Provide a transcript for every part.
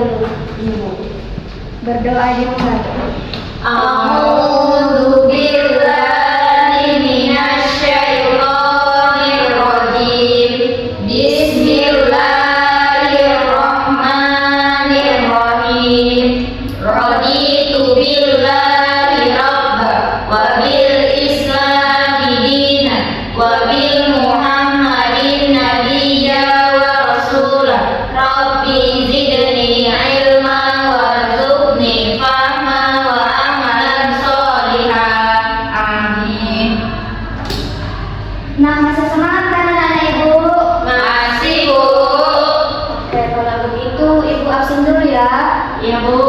dulu, Ibu. Berdoa juga. A'udzu billahi minasyaitonir rajim. Bismillahirrahmanirrahim. Raditu billahi rabba wa bil islami dinan wa bil muhammadin nabiyya wa rasulah. Rabbi zidni ilma warzuqni fahma wa amalan sholihah. Amin. Nah, masih semangat kan anak-anak Ibu? Makasih, Bu. Oke, kalau begitu Ibu absen dulu ya. Iya, Bu.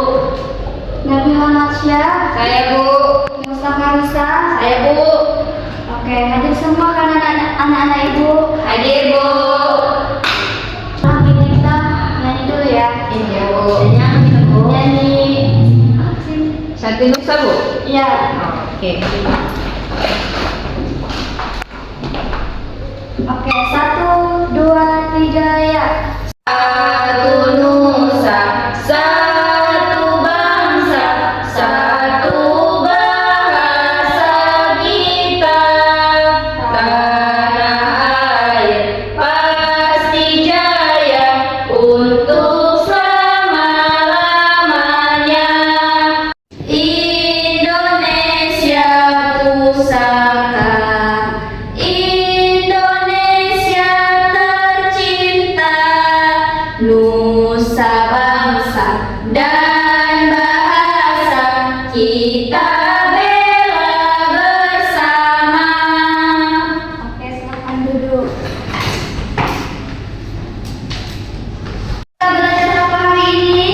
Nabi Hanatsya, Saya, Bu. Mustafa Risa. Saya, Bu. Oke, hadir semua kan anak-anak Ibu? Hadir, Bu. Nah, ini kita nyanyi dulu ya. Iya, Bu. Nyanyi, Bu. Nyanyi. Satu Nusa, Bu. Iya. Oke. Oke, 1, 2, 3 ya. Satu nusa, satu bangsa, satu bahasa kita. Tanah air pasti jaya untuk selama-lamanya. Indonesia pusaka, Indonesia tercinta, nusa bangsa dan bahasa kita bela bersama. Oke, silakan duduk. Kita belajar apa hari ini?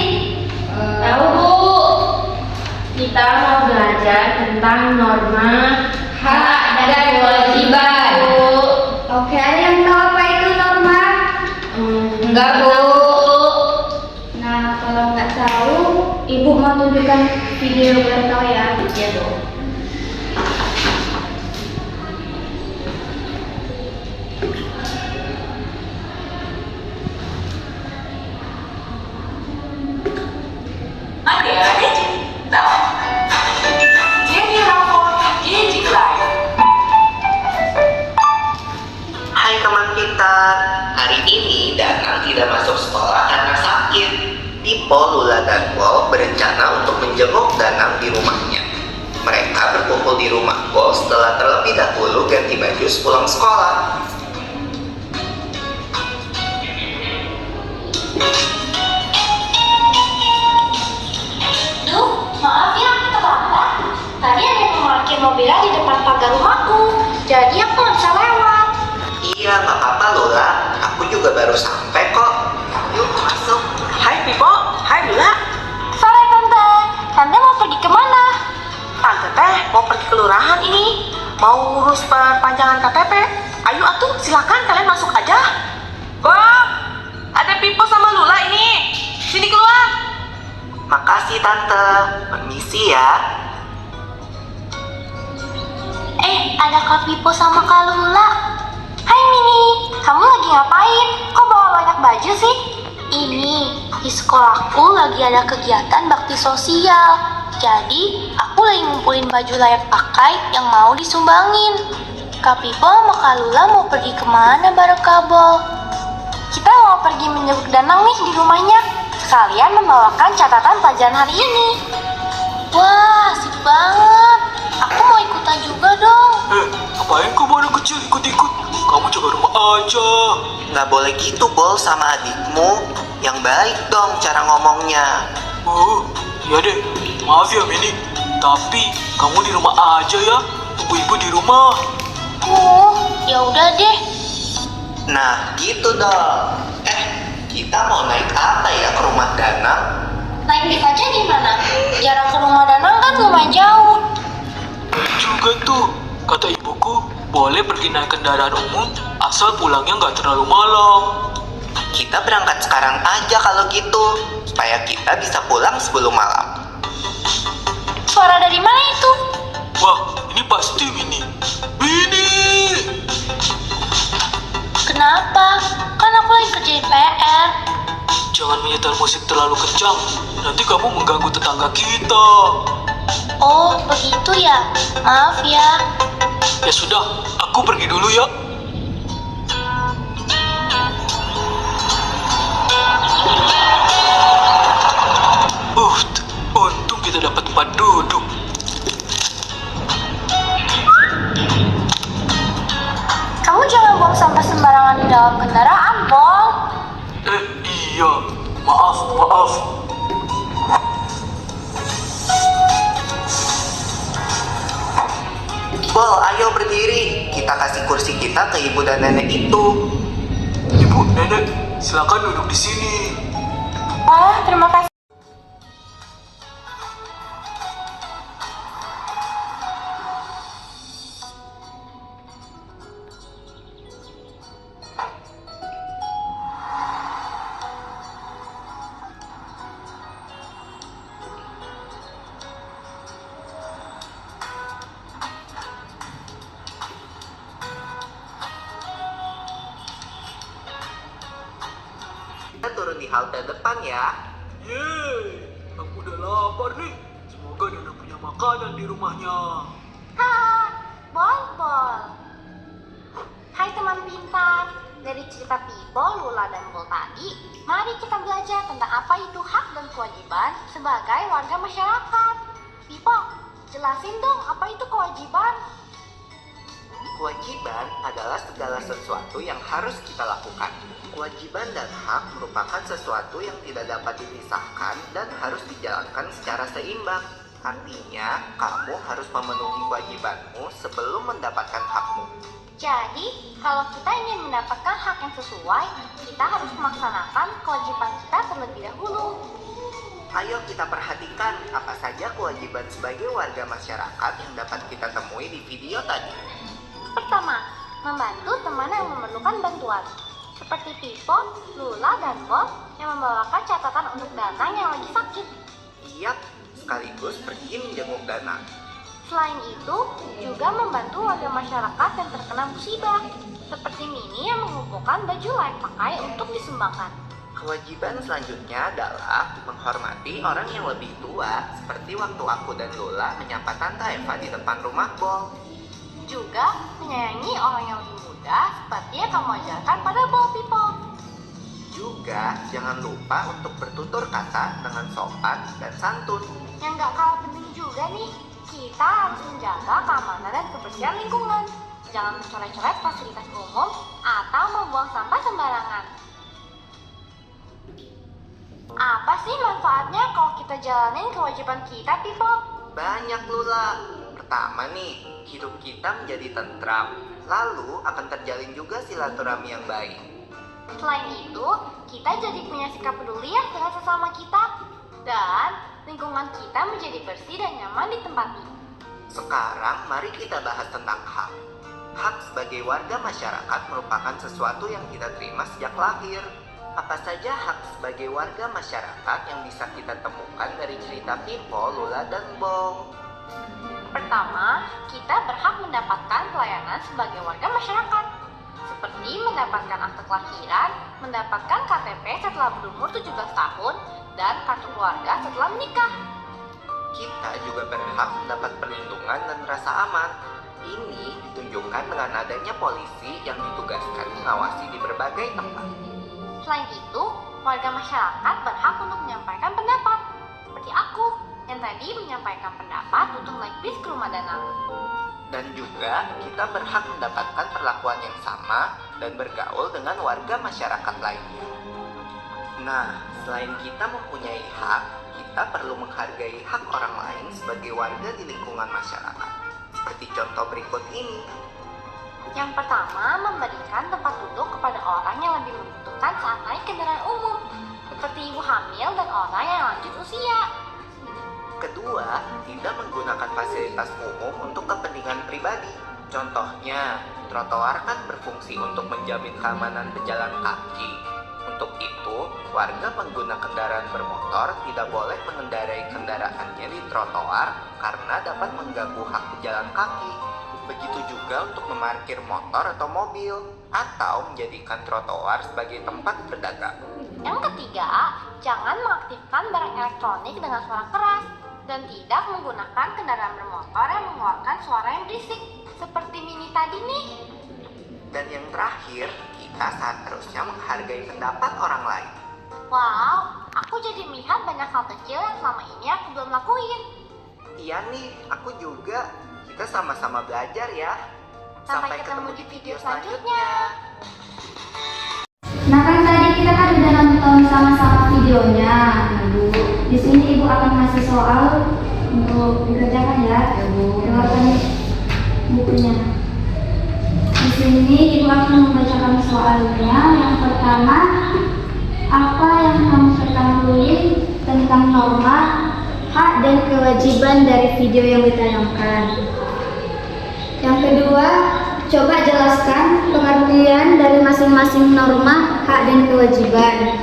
Tahu, Bu? Kita mau belajar tentang norma hak dan kewajiban. Oke, ada yang tahu apa itu norma? Enggak, Bu. Nah, kalau nggak tahu, Ibu mau tunjukkan video biar tahu ya. Iya, Bu. Adik-adik cinta, jadi rapor gigi lain. Hai teman pintar, hari ini Danang tidak masuk sekolah karena sakit. Pipo, Lula, dan Bol berencana untuk menjenguk Danang di rumahnya. Mereka berkumpul di rumah Bol setelah terlebih dahulu ganti baju sepulang sekolah. Duh, maaf ya aku terlambat. Tadi ada yang memarkir mobilnya di depan pagar rumahku, jadi aku nggak bisa lewat. Iya, nggak apa-apa Lula, aku juga baru sampai kok. Yuk masuk. Hai Pipo, hai Lula. Sore tante, tante mau pergi kemana? Tante teh mau pergi kelurahan ini, mau ngurus perpanjangan KTP. Ayo atuh, silakan kalian masuk aja. Wah, ada Pipo sama Lula ini. Sini keluar. Makasih Tante, permisi ya. Ada Kak Pipo sama Kak Lula. Hai Mini, kamu lagi ngapain? Kok bawa banyak baju sih? Ini, di sekolahku lagi ada kegiatan bakti sosial. Jadi, aku lagi ngumpulin baju layak pakai yang mau disumbangin. Kak Pipo sama Kak Lula mau pergi kemana bareng Kak Bol? Kita mau pergi menjenguk Danang nih di rumahnya. Sekalian membawakan catatan pelajaran hari ini. Wah, asik banget. Aku mau ikutan juga dong. Ngapain kau baru kecil ikut-ikut? Kamu jaga rumah aja. Nggak boleh gitu Bol sama adikmu. Yang baik dong cara ngomongnya. Oh, iya deh. Maaf ya Mini. Tapi kamu di rumah aja ya. Tunggu ibu di rumah. Ya udah deh. Nah gitu dong. Kita mau naik apa ya ke rumah Danang? Naik lift aja gimana? Jarak ke rumah Danang kan lumayan jauh. Boleh juga tuh. Kata ibuku, boleh pergi naik kendaraan umum asal pulangnya nggak terlalu malam. Kita berangkat sekarang aja kalau gitu, supaya kita bisa pulang sebelum malam. Suara dari mana itu? Wah, ini pasti Mini. Mini! Kenapa? Kan aku lagi kerjain PR. jangan menyetel musik terlalu kencang. Nanti kamu mengganggu tetangga kita. Oh, begitu ya. Maaf ya. Ya sudah, aku pergi dulu ya. Untung kita dapat tempat duduk. Kamu jangan buang sampah sembarangan di dalam kendaraan, Pol. Iya, maaf. Bol, ayo berdiri. Kita kasih kursi kita ke ibu dan nenek itu. Ibu, nenek, silakan duduk di sini. Wah, terima kasih. Kita turun di halte depan ya. Yeay, aku udah lapar nih. Semoga Nana punya makanan di rumahnya. Bol. Hai teman pintar. Dari cerita Pipo, Lula, dan Bol tadi, mari kita belajar tentang apa itu hak dan kewajiban sebagai warga masyarakat. Pipo, jelasin dong apa itu kewajiban. Kewajiban adalah segala sesuatu yang harus kita lakukan. Kewajiban dan hak merupakan sesuatu yang tidak dapat dipisahkan dan harus dijalankan secara seimbang. Artinya, kamu harus memenuhi kewajibanmu sebelum mendapatkan hakmu. Jadi, kalau kita ingin mendapatkan hak yang sesuai, kita harus melaksanakan kewajiban kita terlebih dahulu. Ayo kita perhatikan apa saja kewajiban sebagai warga masyarakat yang dapat kita temui di video tadi. Pertama, membantu teman yang memerlukan bantuan. Seperti Pipo, Lula, dan Bol yang membawakan catatan untuk Danang yang lagi sakit. Iya, sekaligus pergi menjenguk Danang. Selain itu, juga membantu warga masyarakat yang terkena musibah. Seperti Mini yang mengumpulkan baju layak pakai untuk disumbangkan. Kewajiban selanjutnya adalah menghormati orang yang lebih tua, seperti waktu aku dan Lula menyapa Tante Eva di depan rumah Bol. Juga menyayangi orang yang lebih muda seperti yang kamu ajarkan pada Bol, Pipo. Juga jangan lupa untuk bertutur kata dengan sopan dan santun. Yang gak kalah penting juga nih, kita harus menjaga keamanan dan kebersihan lingkungan. Jangan mencoret-coret fasilitas umum atau membuang sampah sembarangan. Apa sih manfaatnya kalau kita jalanin kewajiban kita, Pipo? Banyak Lula. Pertama nih, hidup kita menjadi tentram. Lalu akan terjalin juga silaturahmi yang baik. Selain itu, kita jadi punya sikap peduli ya dengan sesama kita. Dan lingkungan kita menjadi bersih dan nyaman ditempati. Sekarang mari kita bahas tentang hak. Hak sebagai warga masyarakat merupakan sesuatu yang kita terima sejak lahir. Apa saja hak sebagai warga masyarakat yang bisa kita temukan dari cerita Pipo, Lula, dan Bol? Pertama, kita berhak mendapatkan pelayanan sebagai warga masyarakat. Seperti mendapatkan akte kelahiran, mendapatkan KTP setelah berumur 17 tahun, dan kartu keluarga setelah menikah. Kita juga berhak mendapat perlindungan dan rasa aman. Ini ditunjukkan dengan adanya polisi yang ditugaskan mengawasi di berbagai tempat. Selain itu, warga masyarakat berhak untuk menyampaikan pendapat. Seperti aku, yang tadi menyampaikan pendapat untuk naik bis ke rumah Danang. Dan juga kita berhak mendapatkan perlakuan yang sama dan bergaul dengan warga masyarakat lainnya. Nah, selain kita mempunyai hak, kita perlu menghargai hak orang lain sebagai warga di lingkungan masyarakat. Seperti contoh berikut ini. Yang pertama, memberikan tempat duduk kepada orang yang lebih membutuhkan saat naik kendaraan umum, seperti ibu hamil dan orang yang lanjut usia. Kedua, tidak menggunakan fasilitas umum untuk kepentingan pribadi. Contohnya, trotoar kan berfungsi untuk menjamin keamanan pejalan kaki. Untuk itu, warga pengguna kendaraan bermotor tidak boleh mengendarai kendaraannya di trotoar karena dapat mengganggu hak pejalan kaki. Begitu juga untuk memarkir motor atau mobil, atau menjadikan trotoar sebagai tempat berdagang. Yang ketiga, jangan mengaktifkan barang elektronik dengan suara keras dan tidak menggunakan kendaraan bermotor yang mengeluarkan suara yang berisik seperti Mini tadi nih. Dan yang terakhir, kita seharusnya menghargai pendapat orang lain. Wow, aku jadi melihat banyak hal kecil yang selama ini aku belum lakuin. Iya nih, aku juga. Kita sama-sama belajar ya. Sampai ketemu di video selanjutnya. Nah kan tadi kita kan udah nonton sama-sama videonya, Bu. Di sini Ibu akan kasih soal untuk dikerjakan ya, Bu. Dengarkan bukunya. Di sini Ibu akan membacakan soalnya. Yang pertama, apa yang kamu ketahui tentang norma, hak dan kewajiban dari video yang ditayangkan? Yang kedua, coba jelaskan pengertian dari masing-masing norma, hak dan kewajiban.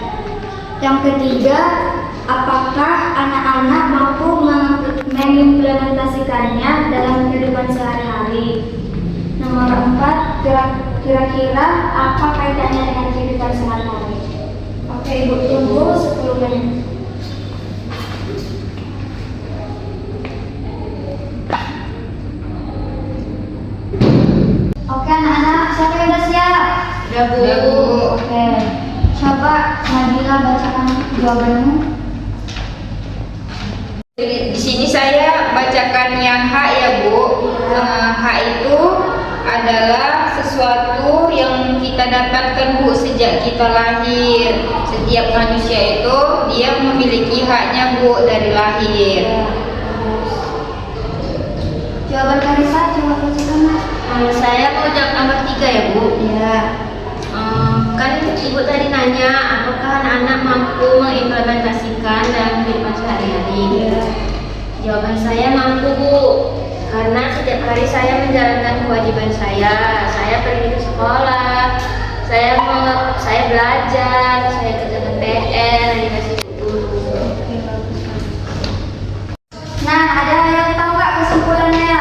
Yang ketiga, apakah anak-anak mampu mengimplementasikannya dalam kehidupan sehari-hari? Nomor 4, kira-kira apa kaitannya dengan kehidupan sehari-hari? Oke, Ibu tunggu 10 menit. Oke anak-anak, siapa yang udah siap? Udah, Bu. Oke, coba Nabila bacakan jawabanmu. Di sini saya bacakan yang hak ya, Bu. Hak itu adalah sesuatu yang kita dapatkan, Bu, sejak kita lahir. Setiap manusia itu dia memiliki haknya, Bu, dari lahir. Jawaban Karisa, coba bacakan Mas. Saya mau jawab nomor 3 ya, Bu. Ya. Kan Ibu tadi nanya apakah anak-anak mampu mengimplementasikan dalam kehidupan sehari-hari. Jawaban saya mampu, Bu. Karena setiap hari saya menjalankan kewajiban saya. Saya pergi ke sekolah, saya belajar, saya kerjakan PR, dikasih guru. Nah, ada yang tahu nggak kesimpulannya?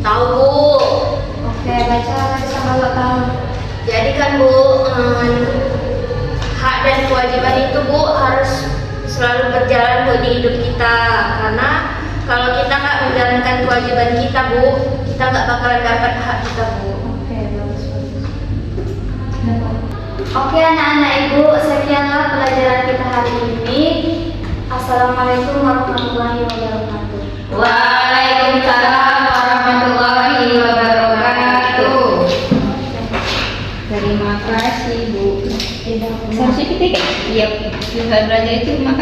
Tahu, Bu. Oke, baca Karisa kalau tahu. Jadi kan, Bu, hak dan kewajiban itu, Bu, harus selalu berjalan, Bu, di hidup kita. Karena kalau kita nggak menjalankan kewajiban kita, Bu, kita nggak bakalan dapat hak kita, Bu. Oke, bagus. Oke anak-anak Ibu, sekianlah pelajaran kita hari ini. Assalamualaikum warahmatullahi wabarakatuh. Waalaikumsalam warahmatullahi wabarakatuh. Terima kasih, Bu. Seharusnya kita Iya, Tuhan Raja itu makasih.